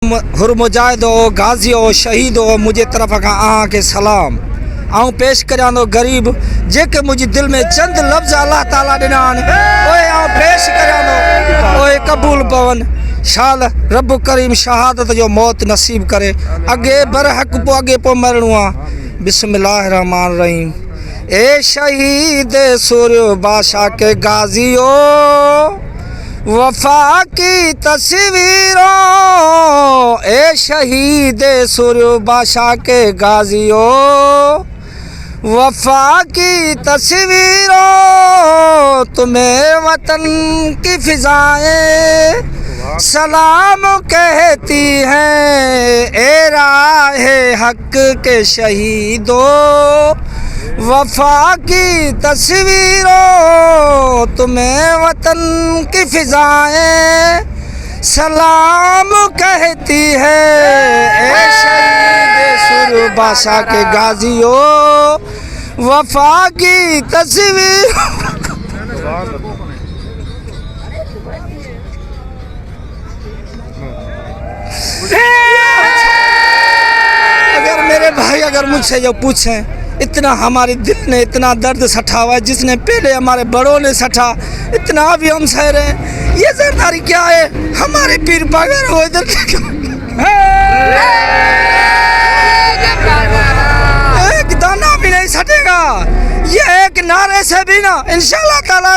हुर मुजाहिद हो, गाजी हो, शहीद हो, मुझे तरफ का आहाँ के सलाम। आऊं पेश करां तो गरीब जेके मुझे दिल में चंद लफ्ज़ अल्लाह ताला ॾिना आहिनि, ओए आऊं पेश करां तो ओए कबूल पवन। शाल रब करीम शहादत जो मौत नसीब करे, अगे बरहक पो अगे पो मरणो आहे। बिस्मिल्लाह रहमान रहीम। ए शहीद सूर्य बादशाह के गाजियो, वफा की तस्वीरों, ए शहीद सूर्य बादशाह के गाजियो, वफा की तस्वीरों, तुम्हें वतन की फिजाएं सलाम कहती हैं। ए राहे हक के शहीदों, वफा की तस्वीरों, तुम्हें वतन की फिजाएं सलाम कहती है। ए शहीद सूर्य बादशाह के गाजियों, वफा की तस्वीर। अगर मेरे भाई अगर मुझसे जो पूछें, इतना हमारे दिल ने इतना दर्द सटा हुआ है, जिसने पहले हमारे बड़ों ने सटा, इतना भी हम सह रहे हैं। ये जरदारी क्या है? हमारे पीर पागल हो इधर एक दाना भी नहीं सटेगा। ये एक नारे से भी ना इंशाल्लाह ताला